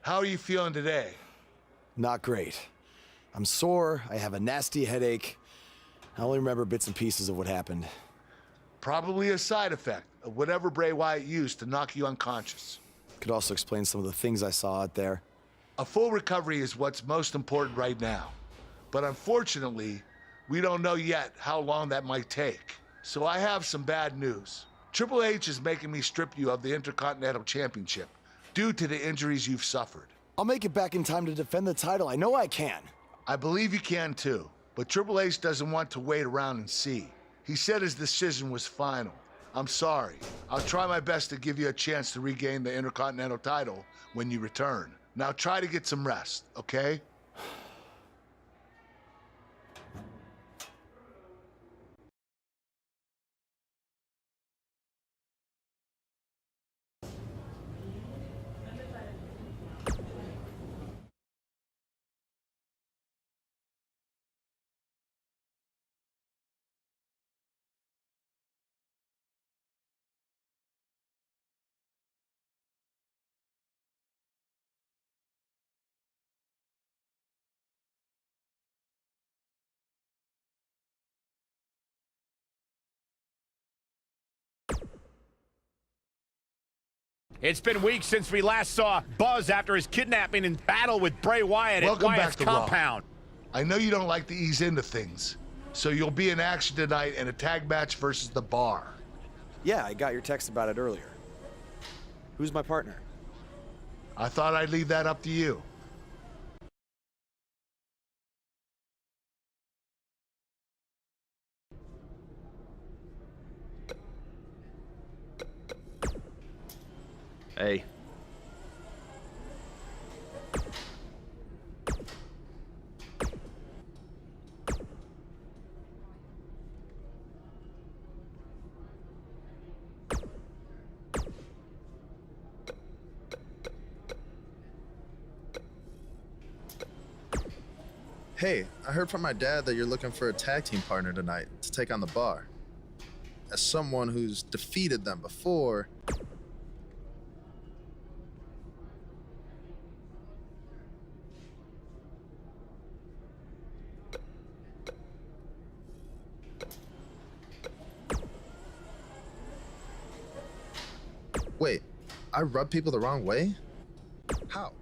How are you feeling today? Not great. I'm sore, I have a nasty headache. I only remember bits and pieces of what happened. Probably a side effect of whatever Bray Wyatt used to knock you unconscious. Could also explain some of the things I saw out there. A full recovery is what's most important right now. But unfortunately, we don't know yet how long that might take. So I have some bad news. Triple H is making me strip you of the Intercontinental Championship due to the injuries you've suffered. I'll make it back in time to defend the title. I know I can. I believe you can too, but Triple H doesn't want to wait around and see. He said his decision was final. I'm sorry. I'll try my best to give you a chance to regain the Intercontinental title when you return. Now try to get some rest, okay? It's been weeks since we last saw Buzz after his kidnapping and battle with Bray Wyatt at Wyatt's compound. I know you don't like to ease into things, so you'll be in action tonight in a tag match versus The Bar. Yeah, I got your text about it earlier. Who's my partner? I thought I'd leave that up to you. Hey. Hey, I heard from my dad that you're looking for a tag team partner tonight to take on The Bar. As someone who's defeated them before, wait, I rub people the wrong way? How?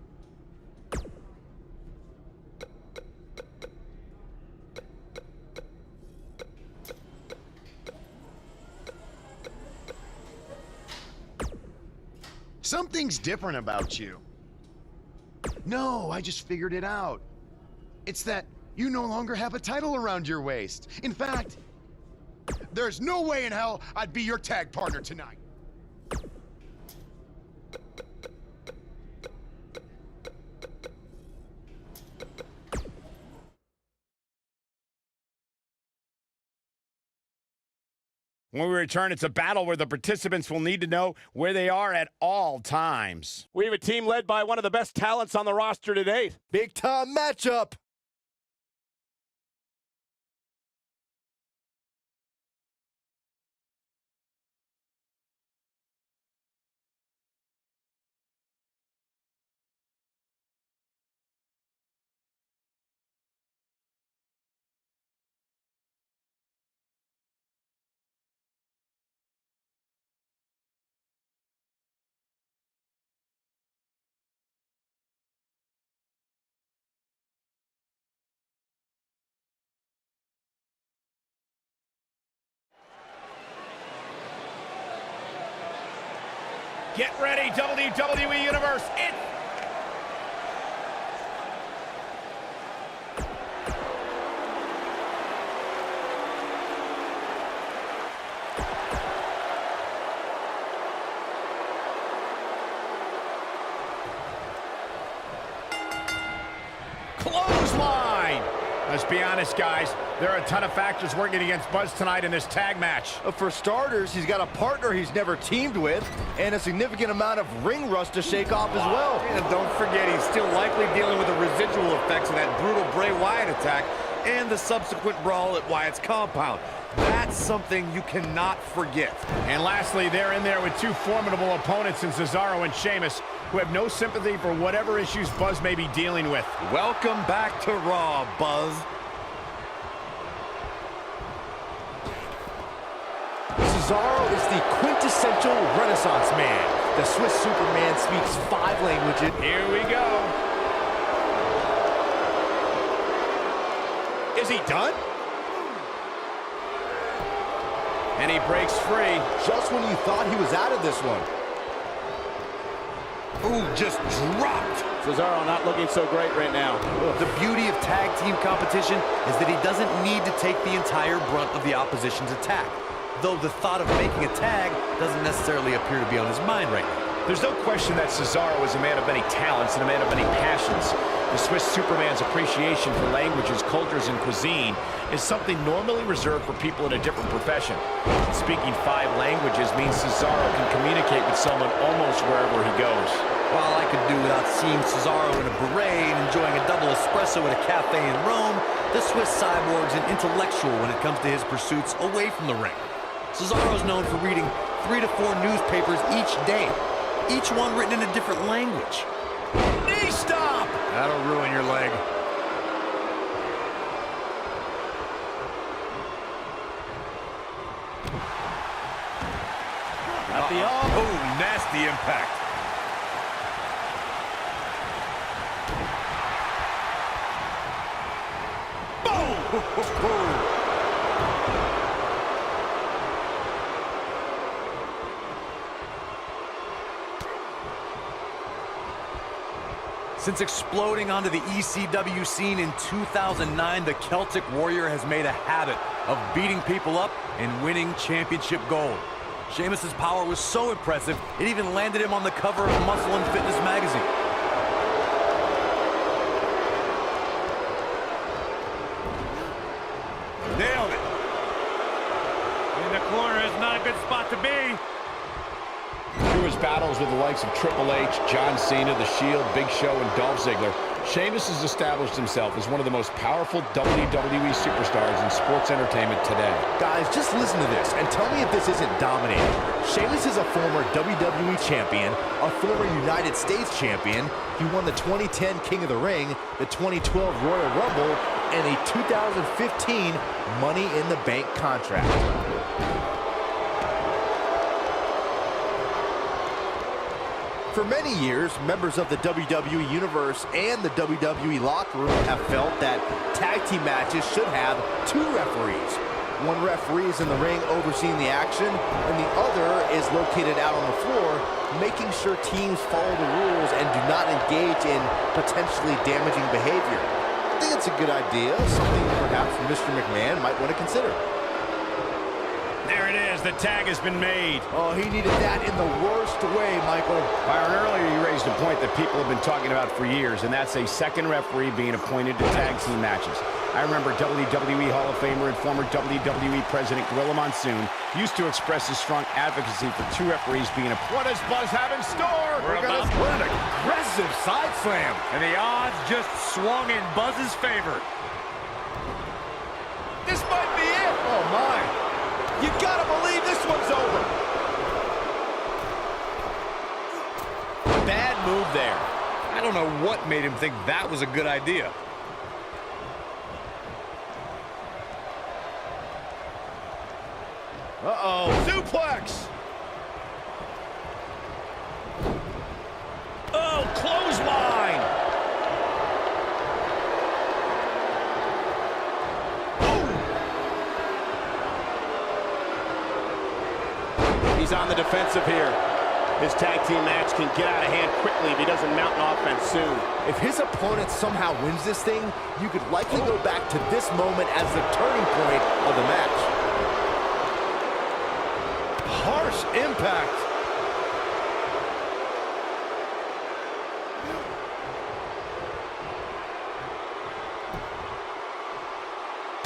Something's different about you. No, I just figured it out. It's that you no longer have a title around your waist. In fact, there's no way in hell I'd be your tag partner tonight. When we return, it's a battle where the participants will need to know where they are at all times. We have a team led by one of the best talents on the roster to date. Big time matchup. Get ready, WWE Universe. Clothesline. Let's be honest, guys. There are a ton of factors working against Buzz tonight in this tag match. For starters, he's got a partner he's never teamed with, and a significant amount of ring rust to shake off as well. And don't forget, he's still likely dealing with the residual effects of that brutal Bray Wyatt attack and the subsequent brawl at Wyatt's compound. That's something you cannot forget. And lastly, they're in there with two formidable opponents in Cesaro and Sheamus, who have no sympathy for whatever issues Buzz may be dealing with. Welcome back to Raw, Buzz. Cesaro is the quintessential Renaissance man. The Swiss Superman speaks 5 languages. Here we go. Is he done? And he breaks free. Just when you thought he was out of this one. Ooh, just dropped. Cesaro not looking so great right now. The beauty of tag team competition is that he doesn't need to take the entire brunt of the opposition's attack. Though the thought of making a tag doesn't necessarily appear to be on his mind right now. There's no question that Cesaro is a man of many talents and a man of many passions. The Swiss Superman's appreciation for languages, cultures, and cuisine is something normally reserved for people in a different profession. Speaking 5 languages means Cesaro can communicate with someone almost wherever he goes. While I could do without seeing Cesaro in a beret and enjoying a double espresso at a cafe in Rome, the Swiss cyborg's an intellectual when it comes to his pursuits away from the ring. Cesaro's known for reading 3 to 4 newspapers each day, each one written in a different language. Knee stop! That'll ruin your leg. At the arm. Oh, nasty impact. Boom! Since exploding onto the ECW scene in 2009, the Celtic Warrior has made a habit of beating people up and winning championship gold. Sheamus's power was so impressive, it even landed him on the cover of Muscle and Fitness magazine. Nailed it. In the corner is not a good spot to be. Through his battles with the likes of Triple H, John Cena, The Shield, Big Show, and Dolph Ziggler, Sheamus has established himself as one of the most powerful WWE superstars in sports entertainment today. Guys, just listen to this and tell me if this isn't dominating. Sheamus is a former WWE champion, a former United States champion. He won the 2010 King of the Ring, the 2012 Royal Rumble, and a 2015 Money in the Bank contract. For many years, members of the WWE Universe and the WWE locker room have felt that tag team matches should have 2 referees. One referee is in the ring overseeing the action, and the other is located out on the floor, making sure teams follow the rules and do not engage in potentially damaging behavior. I think it's a good idea, something perhaps Mr. McMahon might want to consider. There it is. The tag has been made. Oh, he needed that in the worst way, Michael. Byron, earlier you raised a point that people have been talking about for years, and that's a second referee being appointed to tag team matches. I remember WWE Hall of Famer and former WWE President Gorilla Monsoon used to express his strong advocacy for two referees being appointed. What does Buzz have in store? What an aggressive side slam. And the odds just swung in Buzz's favor. This might be it. Oh, my. You gotta believe this one's over. Bad move there. I don't know what made him think that was a good idea. Uh-oh. Suplex. Oh, clothesline. He's on the defensive here. His tag team match can get out of hand quickly if he doesn't mount an offense soon. If his opponent somehow wins this thing, you could likely go back to this moment as the turning point of the match. Harsh impact.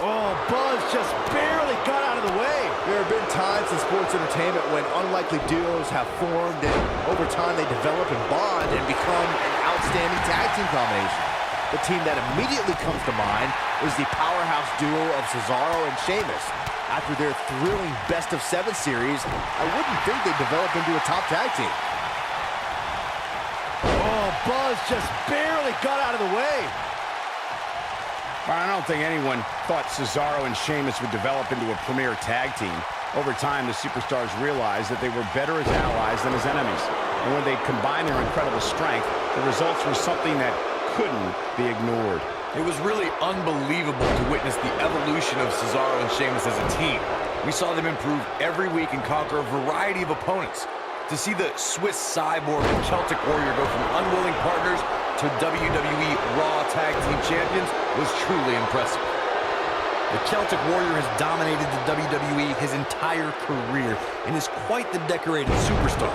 Oh, Buzz just barely got out of the way. There have been times in sports entertainment when unlikely duos have formed, and over time they develop and bond and become an outstanding tag team combination. The team that immediately comes to mind is the powerhouse duo of Cesaro and Sheamus. After their thrilling best-of-7 series, I wouldn't think they'd develop into a top tag team. Oh, Buzz just barely got out of the way. I don't think anyone thought Cesaro and Sheamus would develop into a premier tag team. Over time, the superstars realized that they were better as allies than as enemies. And when they combined their incredible strength, the results were something that couldn't be ignored. It was really unbelievable to witness the evolution of Cesaro and Sheamus as a team. We saw them improve every week and conquer a variety of opponents. To see the Swiss Cyborg and Celtic Warrior go from unwilling partners to WWE Raw Tag Team Champions was truly impressive. The Celtic Warrior has dominated the WWE his entire career and is quite the decorated superstar.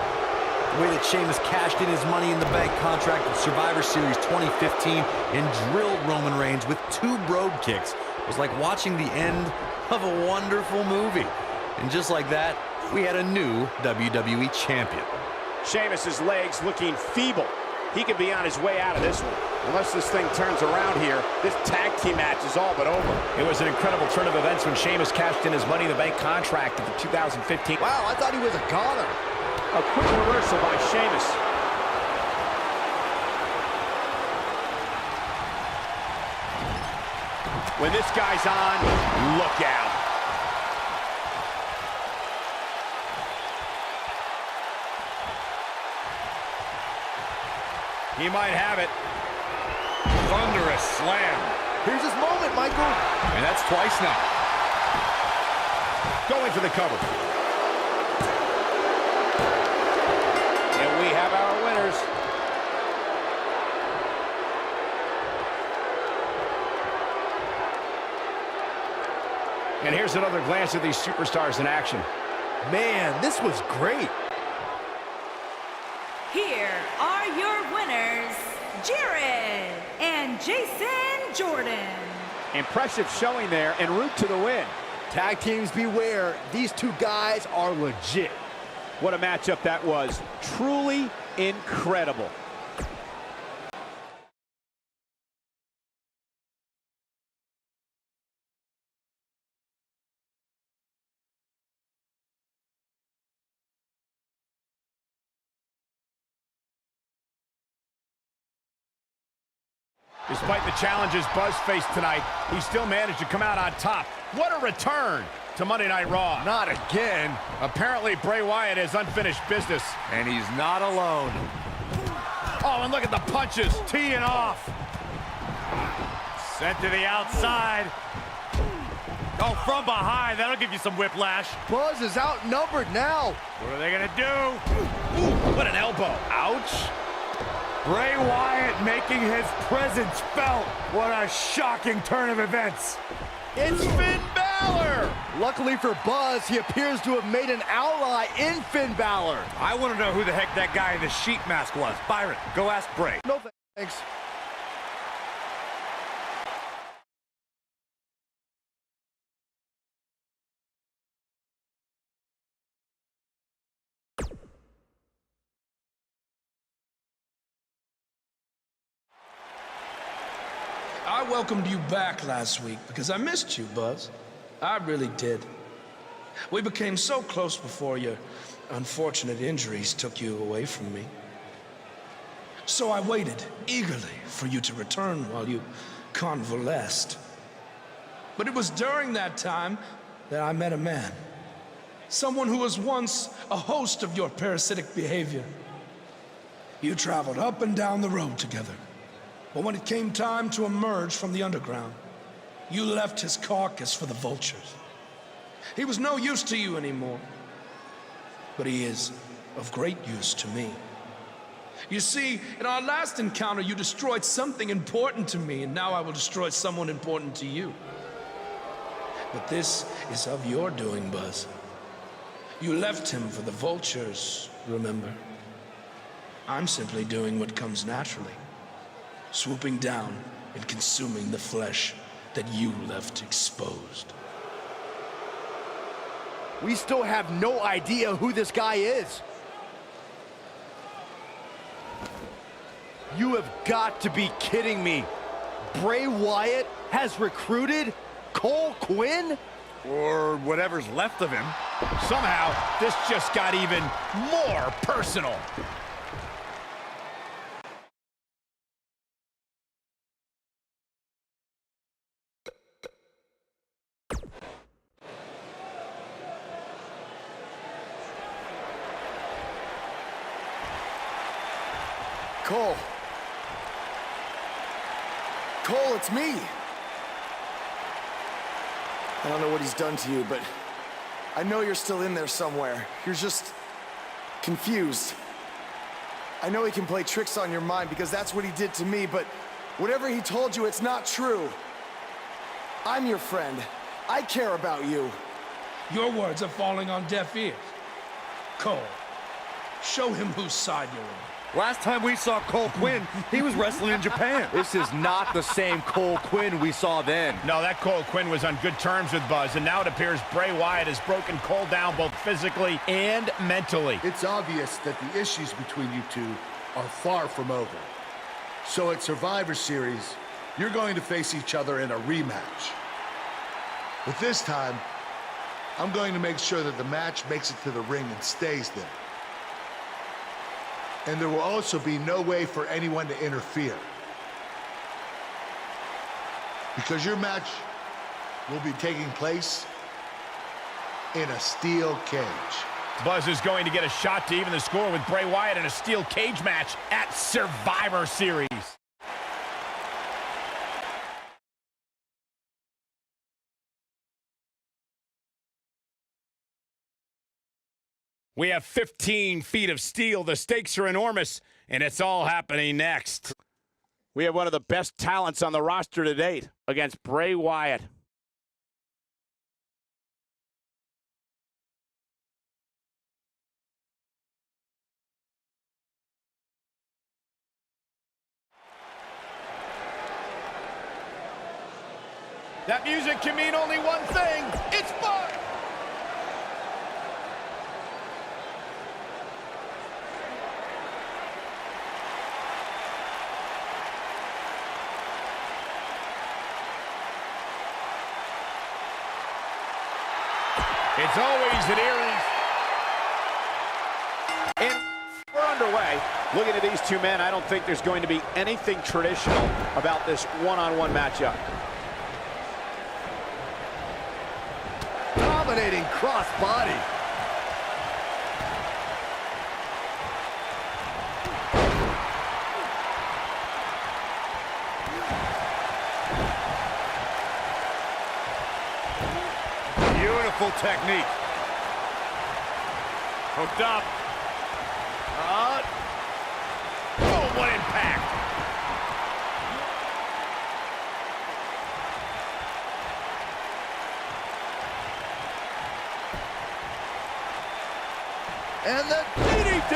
The way that Sheamus cashed in his Money in the Bank contract with Survivor Series 2015 and drilled Roman Reigns with 2 brogue kicks was like watching the end of a wonderful movie. And just like that, we had a new WWE champion. Sheamus's legs looking feeble. He could be on his way out of this one. Unless this thing turns around here, this tag team match is all but over. It was an incredible turn of events when Sheamus cashed in his Money in the Bank contract at the 2015. Wow, I thought he was a goner. A quick reversal by Sheamus. When this guy's on, look out. He might have it. Thunderous slam. Here's his moment, Michael. And that's twice now. Going for the cover. And we have our winners. And here's another glance at these superstars in action. Man, this was great. Here are your winners, Jared and Jason Jordan. Impressive showing there en route to the win. Tag teams beware. These two guys are legit. What a matchup that was. Truly incredible. Despite the challenges Buzz faced tonight, he still managed to come out on top. What a return to Monday Night Raw. Not again. Apparently, Bray Wyatt has unfinished business. And he's not alone. Oh, and look at the punches, teeing off. Sent to the outside. Oh, from behind. That'll give you some whiplash. Buzz is outnumbered now. What are they going to do? Ooh, what an elbow. Ouch. Bray Wyatt making his presence felt. What a shocking turn of events. It's Finn Balor. Luckily for Buzz, he appears to have made an ally in Finn Balor. I want to know who the heck that guy in the sheep mask was. Byron, go ask Bray. No thanks. I welcomed you back last week because I missed you, Buzz. I really did. We became so close before your unfortunate injuries took you away from me. So I waited eagerly for you to return while you convalesced. But it was during that time that I met a man. Someone who was once a host of your parasitic behavior. You traveled up and down the road together. But when it came time to emerge from the underground, you left his carcass for the vultures. He was no use to you anymore, but he is of great use to me. You see, in our last encounter, you destroyed something important to me, and now I will destroy someone important to you. But this is of your doing, Buzz. You left him for the vultures, remember? I'm simply doing what comes naturally. Swooping down and consuming the flesh that you left exposed. We still have no idea who this guy is. You have got to be kidding me. Bray Wyatt has recruited Cole Quinn? Or whatever's left of him. Somehow, this just got even more personal. Cole. Cole, it's me. I don't know what he's done to you, but I know you're still in there somewhere. You're just confused. I know he can play tricks on your mind because that's what he did to me, but whatever he told you, it's not true. I'm your friend. I care about you. Your words are falling on deaf ears. Cole, show him whose side you're on. Last time we saw Cole Quinn, he was wrestling in Japan. This is not the same Cole Quinn we saw then. No, that Cole Quinn was on good terms with Buzz, and now it appears Bray Wyatt has broken Cole down both physically and mentally. It's obvious that the issues between you two are far from over. So at Survivor Series, you're going to face each other in a rematch. But this time, I'm going to make sure that the match makes it to the ring and stays there. And there will also be no way for anyone to interfere. Because your match will be taking place in a steel cage. Buzz is going to get a shot to even the score with Bray Wyatt in a steel cage match at Survivor Series. We have 15 feet of steel. The stakes are enormous, and it's all happening next. We have one of the best talents on the roster to date against Bray Wyatt. That music can mean only one thing. It's fun! It's always an eerie. And we're underway. Looking at these two men, I don't think there's going to be anything traditional about this one-on-one matchup. Dominating cross-body. Powerful technique. Hooked up. Oh, what impact! And the DDT!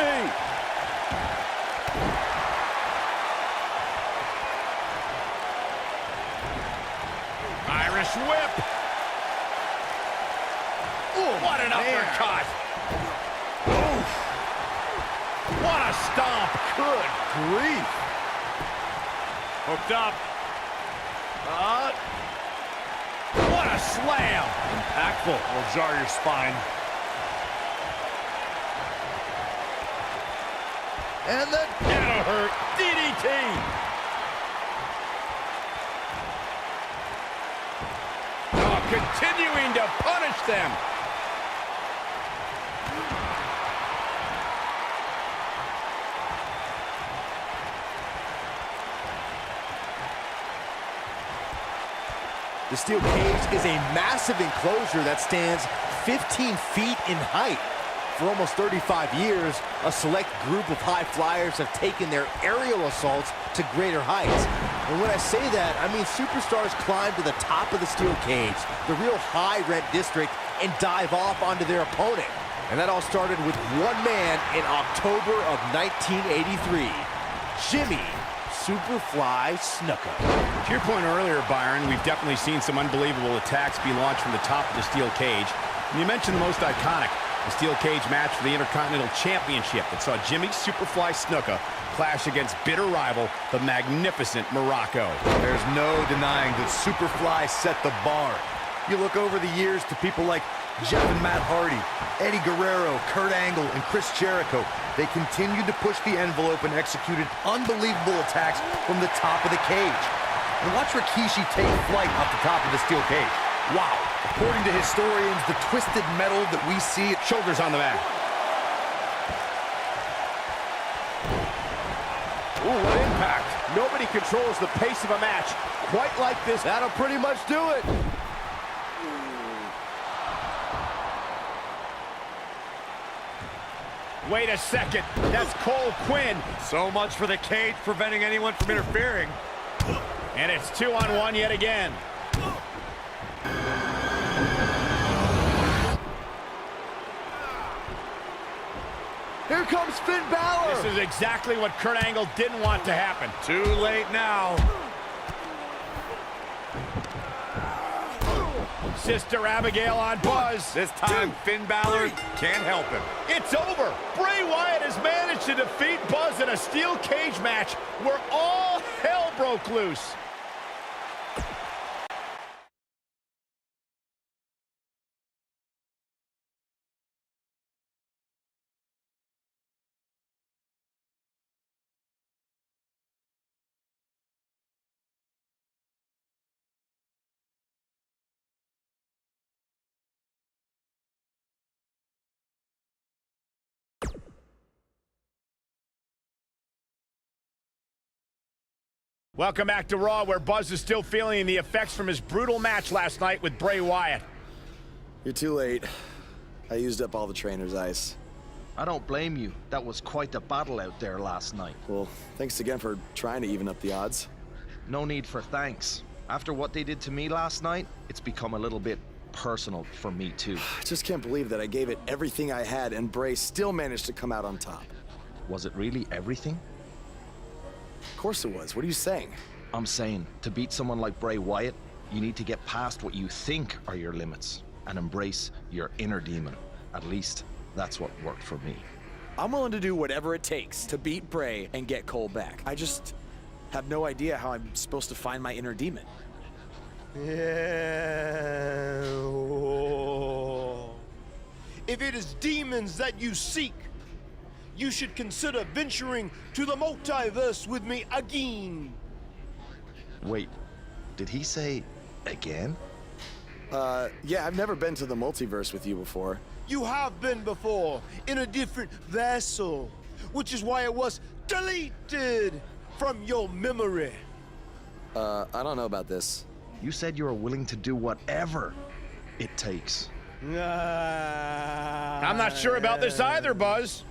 Irish whip. Ooh, what an uppercut. Oof. What a stomp. Good grief. Hooked up. What a slam. Impactful. Will jar your spine. And the... That'll hurt. DDT. Continuing to punish them. The steel cage is a massive enclosure that stands 15 feet in height. For almost 35 years, a select group of high flyers have taken their aerial assaults to greater heights. And when I say that, I mean superstars climb to the top of the steel cage, the real high-rent district, and dive off onto their opponent. And that all started with one man in October of 1983, Jimmy Superfly Snuka. To your point earlier, Byron, we've definitely seen some unbelievable attacks be launched from the top of the steel cage. And you mentioned the most iconic, the steel cage match for the Intercontinental Championship that saw Jimmy Superfly Snuka clash against bitter rival, the magnificent Morocco. There's no denying that Superfly set the bar. You look over the years to people like Jeff and Matt Hardy, Eddie Guerrero, Kurt Angle, and Chris Jericho. They continued to push the envelope and executed unbelievable attacks from the top of the cage. And watch Rikishi take flight off the top of the steel cage. Wow. According to historians, the twisted metal that we see... Shoulders on the mat. Ooh, what impact. Nobody controls the pace of a match quite like this. That'll pretty much do it. Wait a second. That's Cole Quinn. So much for the cage preventing anyone from interfering. And it's 2-on-1 yet again. Here comes Finn Balor. This is exactly what Kurt Angle didn't want to happen. Too late now. Sister Abigail on Buzz. This time, Finn Balor can't help him. It's over. Bray Wyatt has managed to defeat Buzz in a steel cage match where all hell broke loose. Welcome back to Raw, where Buzz is still feeling the effects from his brutal match last night with Bray Wyatt. You're too late. I used up all the trainer's ice. I don't blame you. That was quite the battle out there last night. Well, thanks again for trying to even up the odds. No need for thanks. After what they did to me last night, it's become a little bit personal for me too. I just can't believe that I gave it everything I had and Bray still managed to come out on top. Was it really everything? Of course it was. What are you saying? I'm saying, to beat someone like Bray Wyatt, you need to get past what you think are your limits and embrace your inner demon. At least, that's what worked for me. I'm willing to do whatever it takes to beat Bray and get Cole back. I just have no idea how I'm supposed to find my inner demon. Yeah. If it is demons that you seek, you should consider venturing to the multiverse with me again. Wait, did he say again? Yeah, I've never been to the multiverse with you before. You have been before, in a different vessel, which is why it was deleted from your memory. I don't know about this. You said you were willing to do whatever it takes. I'm not sure about this either, Buzz.